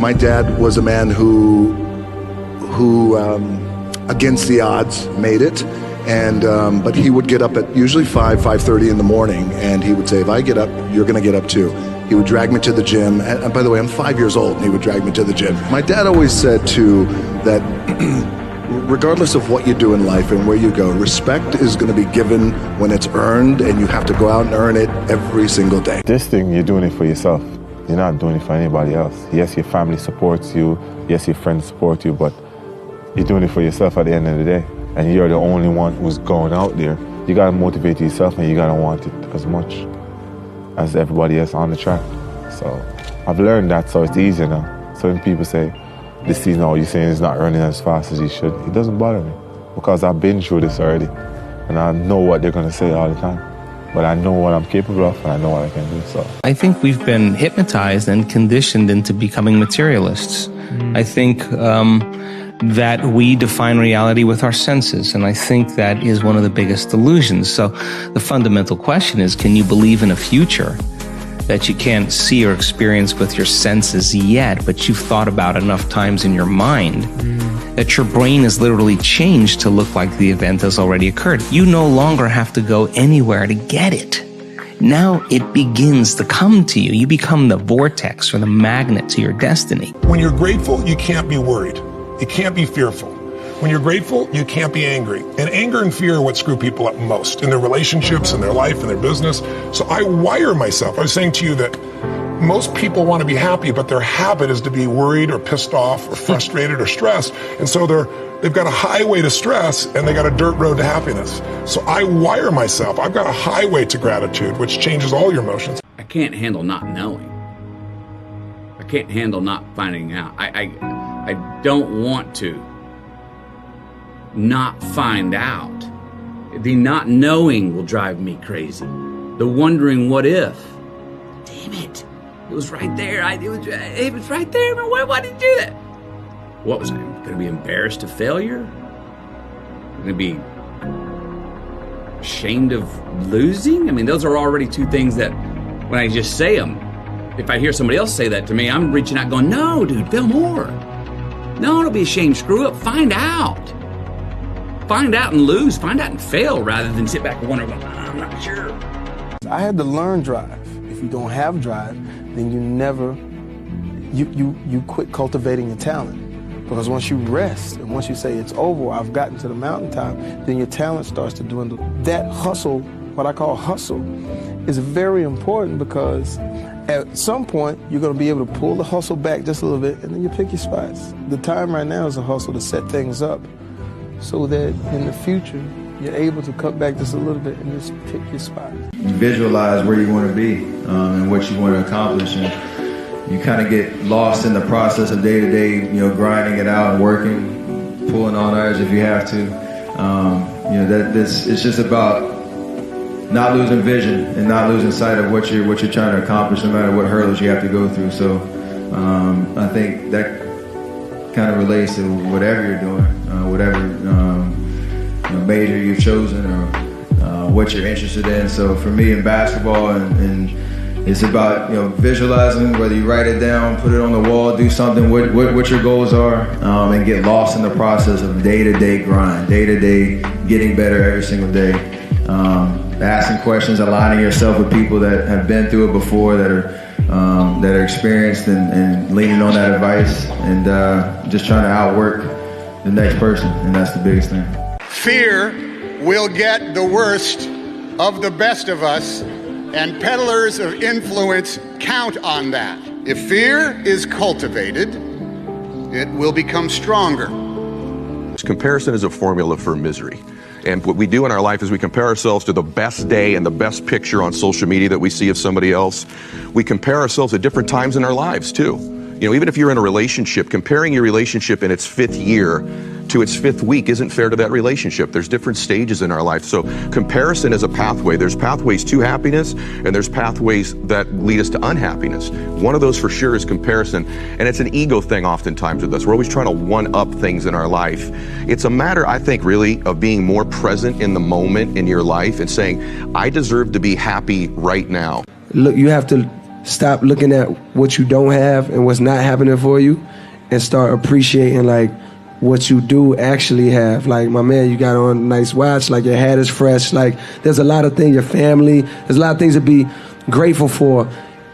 My dad was a man who against the odds made it, and but he would get up at usually 5:30 in the morning, and he would say, if I get up, you're going to get up too. He would drag me to the gym, and by the way, I'm 5 years old, and he would drag me to the gym. My dad always said too that regardless of what you do in life and where you go, respect is going to be given when it's earned, and you have to go out and earn it every single day. This thing, you're doing it for yourself. You're not doing it for anybody else. Yes, your family supports you. Yes, your friends support you, but you're doing it for yourself at the end of the day. And you're the only one who's going out there. You gotta motivate yourself, and you gotta want it as much as everybody else on the track. So I've learned that, so it's easier now. So when people say, this season, oh, you're saying it's not running as fast as you should, it doesn't bother me, because I've been through this already, and I know what they're gonna say all the time. But I know what I'm capable of, and I know what I can do, so. I think we've been hypnotized and conditioned into becoming materialists. I think that we define reality with our senses, and I think that is one of the biggest delusions. So the fundamental question is, can you believe in a future that you can't see or experience with your senses yet, but you've thought about enough times in your mind that your brain is literally changed to look like the event has already occurred? You no longer have to go anywhere to get it. Now it begins to come to you. You become the vortex or the magnet to your destiny. When you're grateful, you can't be worried. You can't be fearful. When you're grateful, you can't be angry. And anger and fear are what screw people up most in their relationships, in their life, in their business. So I wire myself. I was saying to you that most people want to be happy, but their habit is to be worried or pissed off or frustrated or stressed. And so they've got a highway to stress, and they got a dirt road to happiness. So I wire myself. I've got a highway to gratitude, which changes all your emotions. I can't handle not knowing. I can't handle not finding out. I don't want to not find out. The not knowing will drive me crazy. The wondering what if. Damn it. It was right there. It was right there. Why did you do that? What was I going to be embarrassed of failure? Going to be ashamed of losing? I mean, those are already two things that when I just say them, if I hear somebody else say that to me, I'm reaching out going, no, dude, fail more. No, don't be ashamed. Screw up. Find out. Find out and lose. Find out and fail rather than sit back and wonder, I'm not sure. I had to learn drive. If you don't have drive, then you quit cultivating your talent. Because once you rest and once you say it's over, I've gotten to the mountaintop, then your talent starts to dwindle. That hustle, what I call hustle, is very important, because at some point you're going to be able to pull the hustle back just a little bit, and then you pick your spots. The time right now is a hustle to set things up so that in the future you're able to cut back just a little bit and just pick your spot. You visualize where you want to be and what you want to accomplish, and you kind of get lost in the process of day-to-day, grinding it out and working, pulling on ours if you have to. It's just about not losing vision and not losing sight of what you're trying to accomplish, no matter what hurdles you have to go through. So I think that kind of relates to whatever you're doing, whatever major you've chosen or what you're interested in. So for me in basketball, and it's about visualizing, whether you write it down, put it on the wall, do something, what your goals are, and get lost in the process of day-to-day grind, day-to-day getting better every single day. Asking questions, aligning yourself with people that have been through it before, that are experienced, and leaning on that advice, and just trying to outwork the next person, and that's the biggest thing. Fear will get the worst of the best of us, and peddlers of influence count on that. If fear is cultivated, it will become stronger. Comparison is a formula for misery. And what we do in our life is we compare ourselves to the best day and the best picture on social media that we see of somebody else. We compare ourselves at different times in our lives too. Even if you're in a relationship, comparing your relationship in its 5th year to its 5th week isn't fair to that relationship. There's different stages in our life. So comparison is a pathway. There's pathways to happiness, and there's pathways that lead us to unhappiness. One of those for sure is comparison, and it's an ego thing oftentimes with us. We're always trying to one-up things in our life. It's a matter, I think, really of being more present in the moment in your life and saying, I deserve to be happy right now. Look, you have to stop looking at what you don't have and what's not happening for you, and start appreciating like what you do actually have. Like, my man, you got on a nice watch, like your hat is fresh, like there's a lot of things, your family, there's a lot of things to be grateful for,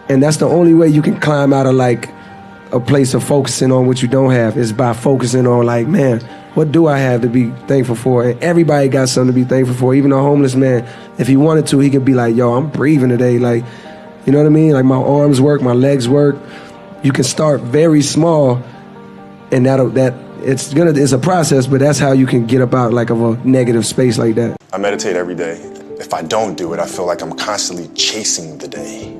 and that's the only way you can climb out of like a place of focusing on what you don't have, is by focusing on like, man, what do I have to be thankful for? And everybody got something to be thankful for. Even a homeless man, if he wanted to, he could be like, yo, I'm breathing today. Like, you know what I mean? Like, my arms work, my legs work. You can start very small, and it's a process, but that's how you can get up out like of a negative space like that. I meditate every day. If I don't do it, I feel like I'm constantly chasing the day,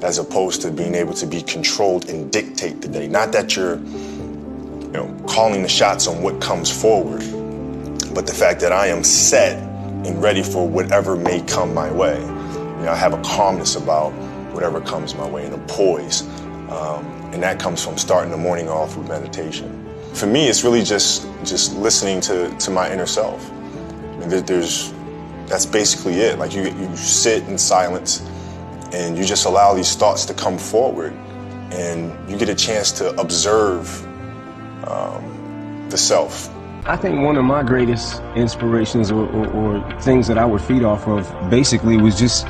as opposed to being able to be controlled and dictate the day. Not that you're calling the shots on what comes forward, but the fact that I am set and ready for whatever may come my way. I have a calmness about whatever comes my way, and a poise. And that comes from starting the morning off with meditation. For me, it's really just listening to my inner self. That's basically it. Like, you sit in silence and you just allow these thoughts to come forward, and you get a chance to observe the self. I think one of my greatest inspirations or things that I would feed off of basically was just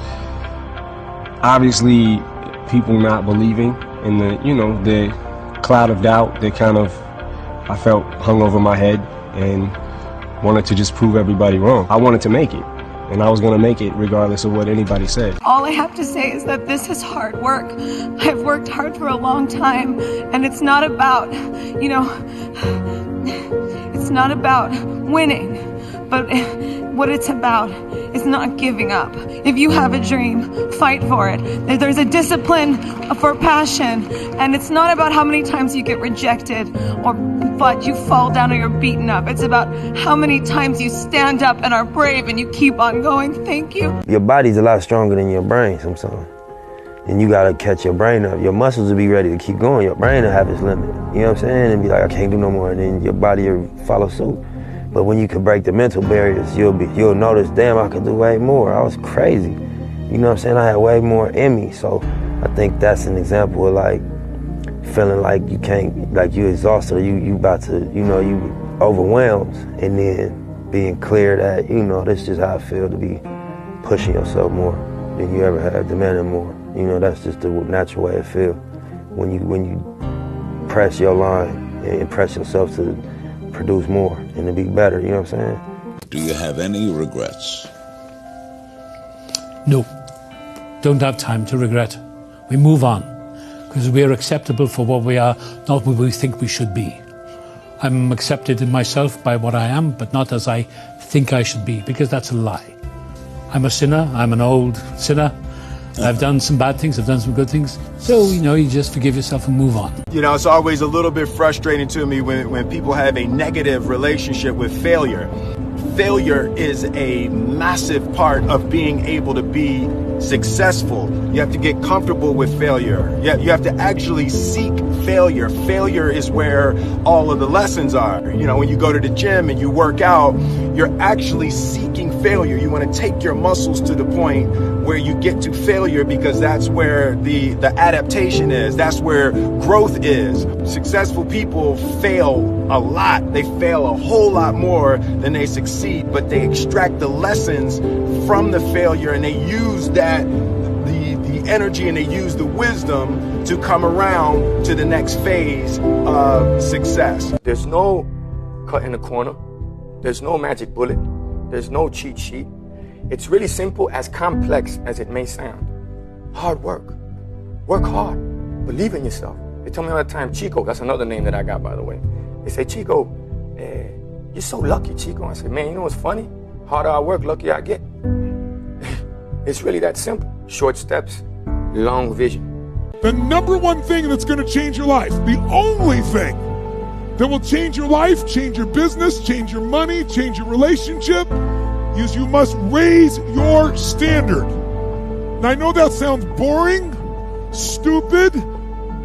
obviously people not believing in the cloud of doubt that kind of I felt hung over my head, and wanted to just prove everybody wrong. I wanted to make it, and I was going to make it regardless of what anybody said. All I have to say is that this is hard work. I've worked hard for a long time, and it's not about, it's not about winning, but what it's about is not giving up. If you have a dream, fight for it. There's a discipline for passion, and it's not about how many times you get rejected but you fall down or you're beaten up. It's about how many times you stand up and are brave and you keep on going. Thank you. Your body's a lot stronger than your brain sometimes. And you gotta catch your brain up. Your muscles will be ready to keep going. Your brain will have its limit. You know what I'm saying? And be like, I can't do no more. And then your body will follow suit. But when you can break the mental barriers, you'll notice, damn, I could do way more. I was crazy. You know what I'm saying? I had way more in me. So I think that's an example of like feeling like you can't, like you exhausted, or you about to, you overwhelmed, and then being clear that, this is just how I feel to be pushing yourself more than you ever have, demanding more. That's just the natural way it feels. When you press your line and press yourself to produce more and to be better, you know what I'm saying? Do you have any regrets? No, don't have time to regret. We move on, because we are acceptable for what we are, not what we think we should be. I'm accepted in myself by what I am, but not as I think I should be, because that's a lie. I'm a sinner, I'm an old sinner. I've done some bad things, I've done some good things. So, you just forgive yourself and move on. It's always a little bit frustrating to me when people have a negative relationship with failure. Failure is a massive part of being able to be successful. You have to get comfortable with failure. You have to actually seek failure. Failure is where all of the lessons are. When you go to the gym and you work out, you're actually seeking failure. You want to take your muscles to the point where you get to failure, because that's where the adaptation is. That's where growth is. Successful people fail a lot. They fail a whole lot more than they succeed, but they extract the lessons from the failure, and they use that, the energy, and they use the wisdom to come around to the next phase of success. There's no cut in the corner. There's no magic bullet. There's no cheat sheet. It's really simple, as complex as it may sound. Hard work. Work hard. Believe in yourself. They tell me all the time, Chico, that's another name that I got, by the way. They say, Chico, you're so lucky, Chico. I say, man, you know what's funny? Harder I work, luckier I get. It's really that simple. Short steps, long vision. The number one thing that's going to change your life, the only thing that will change your life, change your business, change your money, change your relationship, is you must raise your standard. Now, I know that sounds boring, stupid,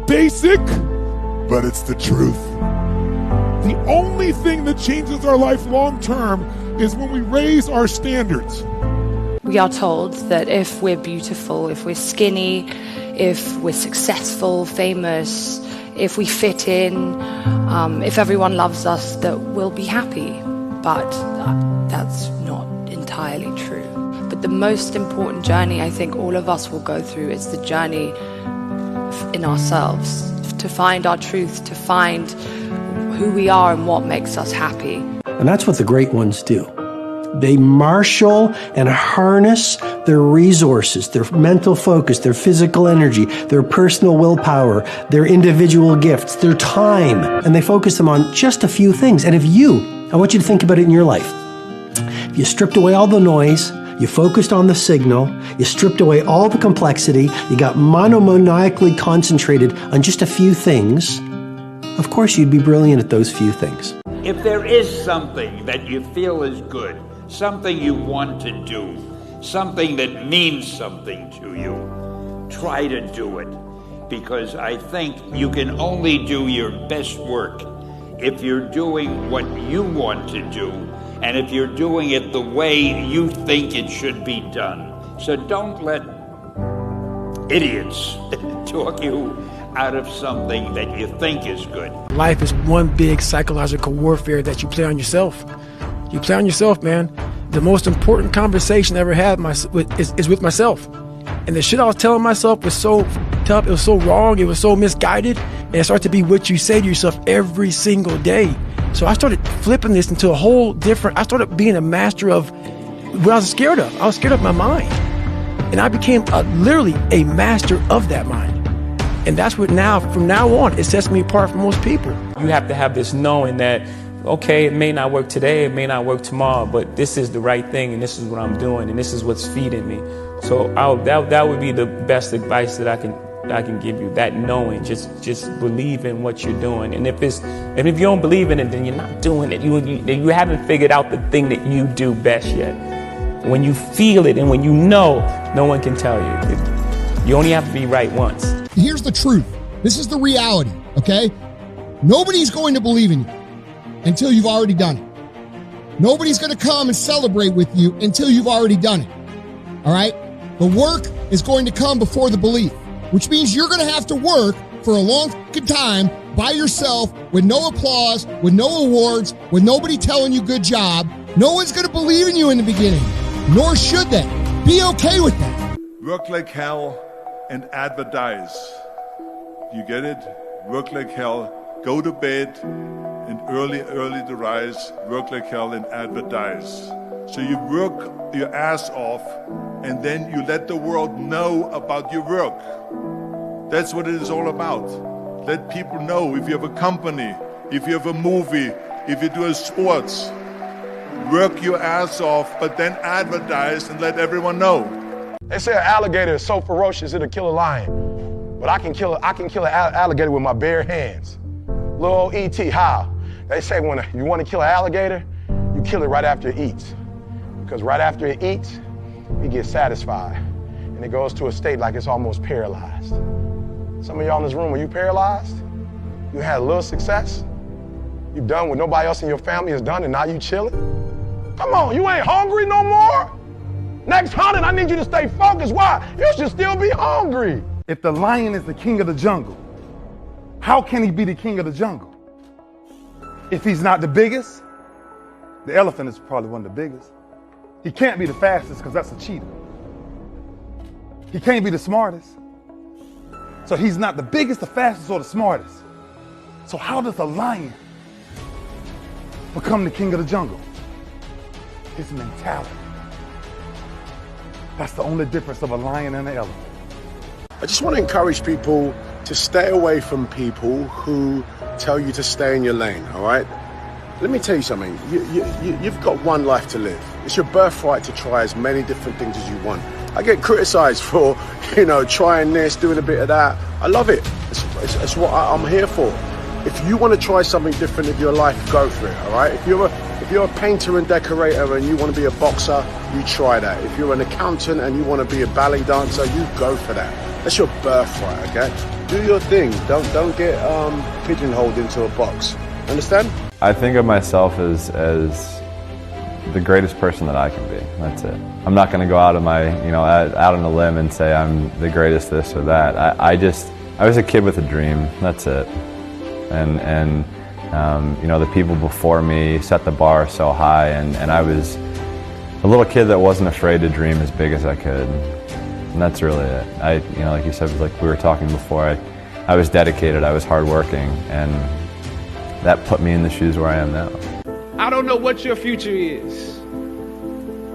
basic, but it's the truth. The only thing that changes our life long term is when we raise our standards. We are told that if we're beautiful, if we're skinny, if we're successful, famous, if we fit in, if everyone loves us, that we'll be happy. But that's not entirely true. But the most important journey I think all of us will go through is the journey in ourselves, to find our truth, to find who we are and what makes us happy. And that's what the great ones do. They marshal and harness their resources, their mental focus, their physical energy, their personal willpower, their individual gifts, their time, and they focus them on just a few things. And I want you to think about it in your life. If you stripped away all the noise, you focused on the signal, you stripped away all the complexity, you got monomaniacally concentrated on just a few things, of course you'd be brilliant at those few things. If there is something that you feel is good, something you want to do, something that means something to you, try to do it. Because I think you can only do your best work if you're doing what you want to do, and if you're doing it the way you think it should be done. So don't let idiots talk you out of something that you think is good. Life is one big psychological warfare that you play on yourself. You play on yourself, man. The most important conversation I ever had is with myself. And the shit I was telling myself was so tough, it was so wrong, it was so misguided, and it started to be what you say to yourself every single day. So I started flipping this into a whole different, I started being a master of what I was scared of. I was scared of my mind. And I became literally a master of that mind. And that's what from now on, it sets me apart from most people. You have to have this knowing that, okay, it may not work today, it may not work tomorrow, but this is the right thing, and this is what I'm doing, and this is what's feeding me. So that would be the best advice that I can give you. That knowing, just believe in what you're doing, and if you don't believe in it, then you're not doing it. You haven't figured out the thing that you do best yet. When you feel it and when you know, no one can tell you. You only have to be right once. Here's the truth. This is the reality, okay? Nobody's going to believe in you until you've already done it. Nobody's going to come and celebrate with you until you've already done it, all right? The work is going to come before the belief, which means you're going to have to work for a long time by yourself with no applause, with no awards, with nobody telling you good job. No one's going to believe in you in the beginning, nor should they. Be okay with that. Work like hell and advertise. You get it? Work like hell, go to bed, and early to rise, work like hell and advertise. So you work your ass off, and then you let the world know about your work. That's what it is all about. Let people know if you have a company, if you have a movie, if you do sports. Work your ass off, but then advertise and let everyone know. They say an alligator is so ferocious it'll kill a lion, but I can kill an alligator with my bare hands. Little old E.T., how? They say when you want to kill an alligator, you kill it right after it eats. Because right after it eats, it gets satisfied, and it goes to a state like it's almost paralyzed. Some of y'all in this room, are you paralyzed? You had a little success? You've done what nobody else in your family has done, and now you chilling? Come on, you ain't hungry no more? Next hunting, I need you to stay focused. Why? You should still be hungry. If the lion is the king of the jungle, how can he be the king of the jungle? If he's not the biggest, the elephant is probably one of the biggest. He can't be the fastest because that's a cheetah. He can't be the smartest. So he's not the biggest, the fastest, or the smartest. So how does a lion become the king of the jungle? His mentality. That's the only difference of a lion and an elephant. I just want to encourage people to stay away from people who tell you to stay in your lane, all right? Let me tell you something. You've got one life to live. It's your birthright to try as many different things as you want. I get criticized for, trying this, doing a bit of that. I love it. It's what I'm here for. If you want to try something different in your life, go for it, all right? If you're a painter and decorator and you want to be a boxer, you try that. If you're an accountant and you want to be a ballet dancer, you go for that. That's your birthright, okay? Do your thing. Don't get pigeonholed into a box. Understand? I think of myself as the greatest person that I can be. That's it. I'm not going to go out on out on a limb and say I'm the greatest this or that. I was a kid with a dream. That's it. And the people before me set the bar so high, and I was a little kid that wasn't afraid to dream as big as I could. And that's really it. Like you said, like we were talking before, I was dedicated, I was hardworking, and that put me in the shoes where I am now. I don't know what your future is,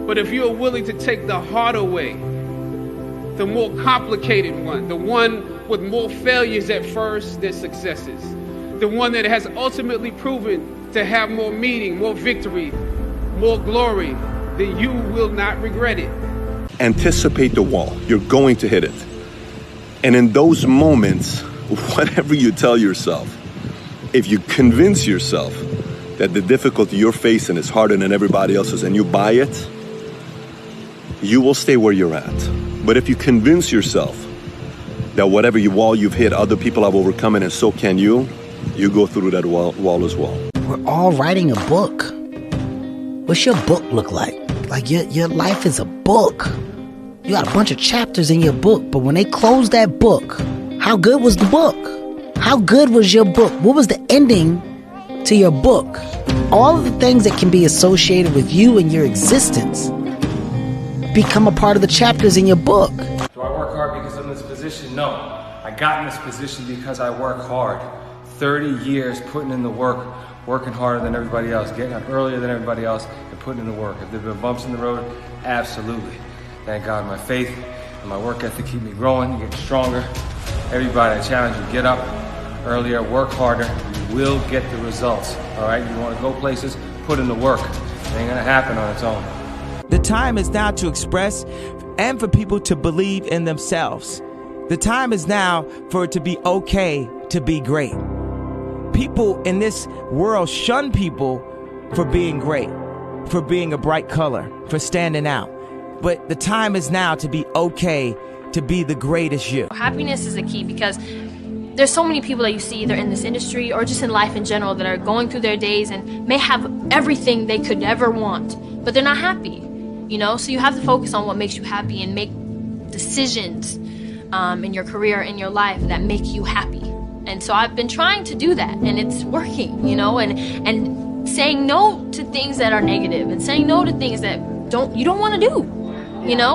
but if you're willing to take the harder way, the more complicated one, the one with more failures at first than successes, the one that has ultimately proven to have more meaning, more victory, more glory, then you will not regret it. Anticipate the wall. You're going to hit it. And in those moments, whatever you tell yourself, if you convince yourself that the difficulty you're facing is harder than everybody else's and you buy it, you will stay where you're at. But if you convince yourself that whatever wall you've hit, other people have overcome it and so can you go through that wall as well. We're all writing a book. What's your book look like? Like your life is a book. You got a bunch of chapters in your book, but when they close that book, how good was the book? How good was your book? What was the ending to your book? All of the things that can be associated with you and your existence become a part of the chapters in your book. Do I work hard because I'm in this position? No. I got in this position because I work hard. 30 years putting in the work, working harder than everybody else, getting up earlier than everybody else, and putting in the work. Have there been bumps in the road? Absolutely. Thank God my faith and my work ethic keep me growing, getting stronger. Everybody, I challenge you, get up earlier, work harder, you will get the results, all right? You want to go places, put in the work. It ain't gonna happen on its own. The time is now to express and for people to believe in themselves. The time is now for it to be okay to be great. People in this world shun people for being great, for being a bright color, for standing out. But the time is now to be okay to be the greatest you. Happiness is the key because there's so many people that you see either in this industry or just in life in general that are going through their days and may have everything they could ever want, but they're not happy, So you have to focus on what makes you happy and make decisions in your career, in your life that make you happy. And so I've been trying to do that, and it's working, and saying no to things that are negative and saying no to things that you don't want to do,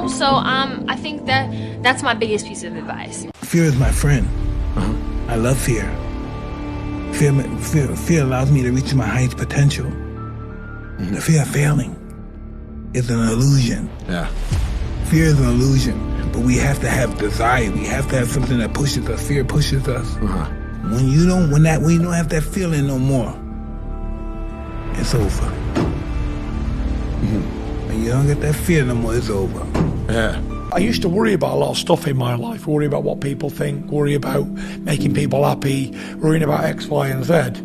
So I think that's my biggest piece of advice. Fear is my friend. I love fear. Fear allows me to reach my highest potential. The fear of failing is an illusion. Yeah. Fear is an illusion, but we have to have desire. We have to have something that pushes us. Fear pushes us. When you don't have that feeling no more, it's over. When you don't get that fear no more, it's over. Yeah. I used to worry about a lot of stuff in my life, worry about what people think, worry about making people happy, worrying about X, Y, and Z.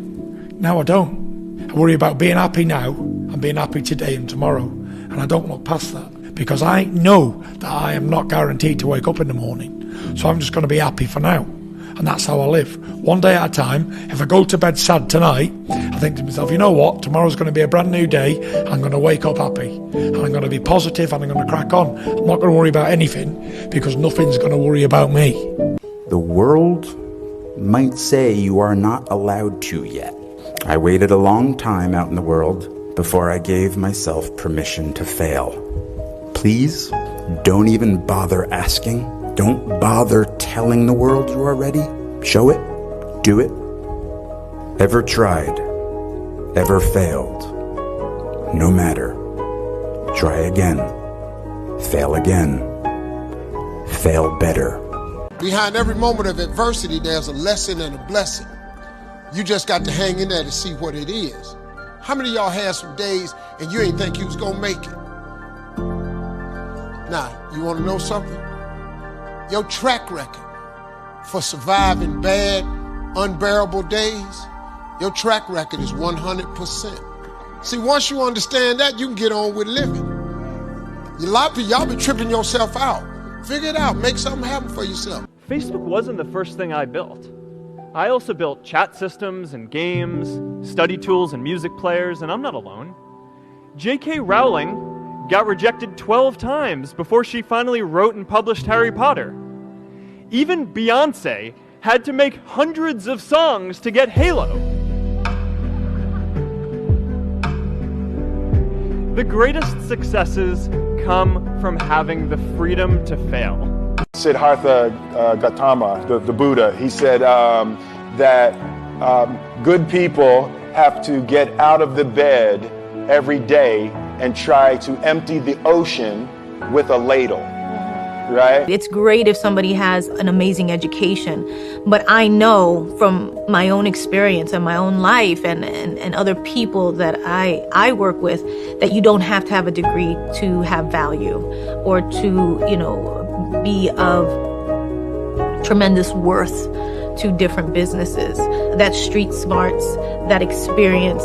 Now I don't. I worry about being happy now and being happy today and tomorrow. And I don't look past that because I know that I am not guaranteed to wake up in the morning. So I'm just going to be happy for now. And that's how I live. One day at a time. If I go to bed sad tonight, I think to myself, you know what? Tomorrow's going to be a brand new day. I'm going to wake up happy. And I'm going to be positive and I'm going to crack on. I'm not going to worry about anything because nothing's going to worry about me. The world might say you are not allowed to yet. I waited a long time out in the world before I gave myself permission to fail. Please don't even bother asking. Don't bother telling the world you are ready. Show it. Do it. Ever tried? Ever failed? No matter. Try again. Fail again. Fail better. Behind every moment of adversity, there's a lesson and a blessing. You just got to hang in there to see what it is. How many of y'all had some days and you ain't think you was gonna make it? Now, you wanna know something? Your track record for surviving bad, unbearable days, your track record is 100%. See, once you understand that, you can get on with living. A lot of people, y'all be tripping yourself out. Figure it out, make something happen for yourself. Facebook wasn't the first thing I built. I also built chat systems and games, study tools and music players, and I'm not alone. J.K. Rowling got rejected 12 times before she finally wrote and published Harry Potter. Even Beyoncé had to make hundreds of songs to get Halo. The greatest successes come from having the freedom to fail. Siddhartha Gautama, the Buddha, he said that good people have to get out of the bed every day and try to empty the ocean with a ladle, right? It's great if somebody has an amazing education, but I know from my own experience and my own life and other people that I work with that you don't have to have a degree to have value or to, you know, be of tremendous worth to different businesses. That street smarts, that experience,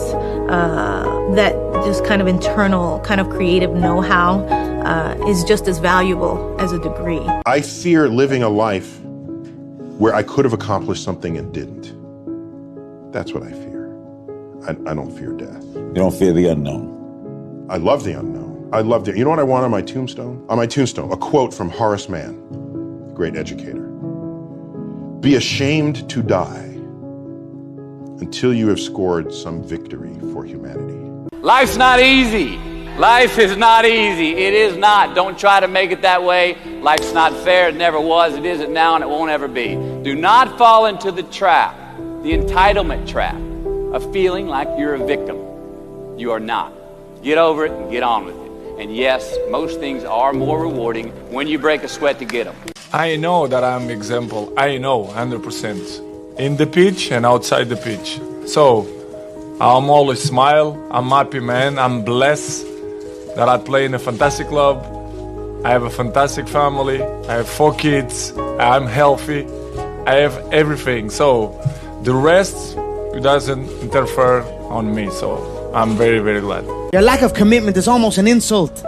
that just kind of internal, kind of creative know-how is just as valuable as a degree. I fear living a life where I could have accomplished something and didn't. That's what I fear. I don't fear death. You don't fear the unknown? I love the unknown. I love you know what I want on my tombstone? On my tombstone, a quote from Horace Mann, great educator. Be ashamed to die until you have scored some victory for humanity. Life's not easy. Life is not easy. It is not. Don't try to make it that way. Life's not fair. It never was. It isn't now, and it won't ever be. Do not fall into the trap, the entitlement trap, of feeling like you're a victim. You are not. Get over it and get on with it. And yes, most things are more rewarding when you break a sweat to get them. I know that I'm example. I know 100%. In the pitch and outside the pitch. So, I'm always smile. I'm happy, man. I'm blessed that I play in a fantastic club. I have a fantastic family. I have 4 kids. I'm healthy. I have everything. So, the rest doesn't interfere on me. So, I'm very, very glad. Your lack of commitment is almost an insult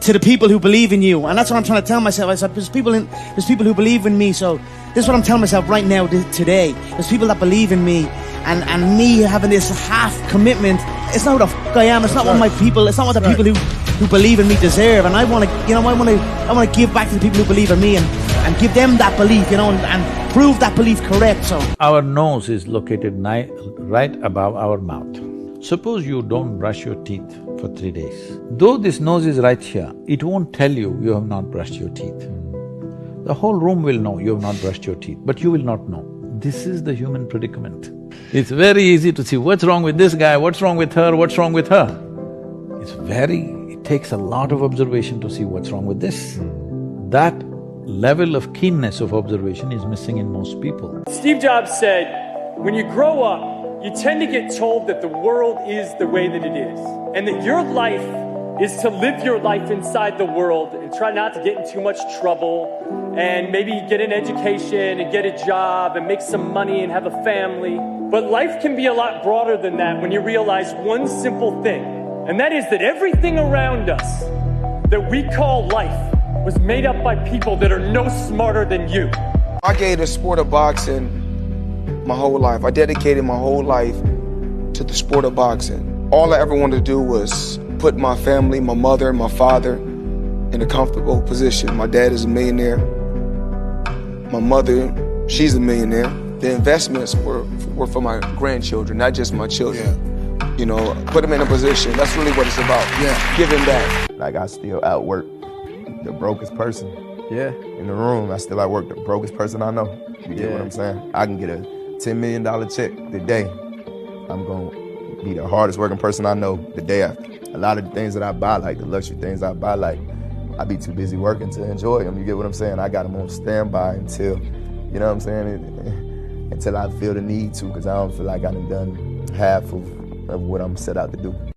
to the people who believe in you, and that's what I'm trying to tell myself. I said, there's people who believe in me, so this is what I'm telling myself right now, today. There's people that believe in me, and me having this half commitment, it's not who the fuck I am. It's not what my people. It's not what the people who believe in me deserve. And I want to, you know, I want to give back to the people who believe in me and give them that belief, you know, and prove that belief correct. So our nose is located right above our mouth. Suppose you don't brush your teeth for 3 days. Though this nose is right here, it won't tell you you have not brushed your teeth. The whole room will know you have not brushed your teeth, but you will not know. This is the human predicament. It's very easy to see what's wrong with this guy, what's wrong with her, what's wrong with her. It takes a lot of observation to see what's wrong with this. That level of keenness of observation is missing in most people. Steve Jobs said, when you grow up, you tend to get told that the world is the way that it is, and that your life is to live your life inside the world and try not to get in too much trouble and maybe get an education and get a job and make some money and have a family. But life can be a lot broader than that when you realize one simple thing, and that is that everything around us that we call life was made up by people that are no smarter than you. I gave the sport of boxing my whole life. I dedicated my whole life to the sport of boxing. All I ever wanted to do was put my family, my mother, my father in a comfortable position. My dad is a millionaire. My mother, she's a millionaire. The investments were for my grandchildren, not just my children. Yeah. You know, put them in a position. That's really what it's about. Yeah. Giving back. Like I still outwork the brokest person. Yeah. In the room, I still outwork the brokest person I know. You get what I'm saying? I can get a $10 million check today. I'm gonna be the hardest working person I know the day after. A lot of the things that I buy, like the luxury things I buy, like I be too busy working to enjoy them. You get what I'm saying? I got them on standby until, you know what I'm saying? Until I feel the need to, because I don't feel like I've done half of what I'm set out to do.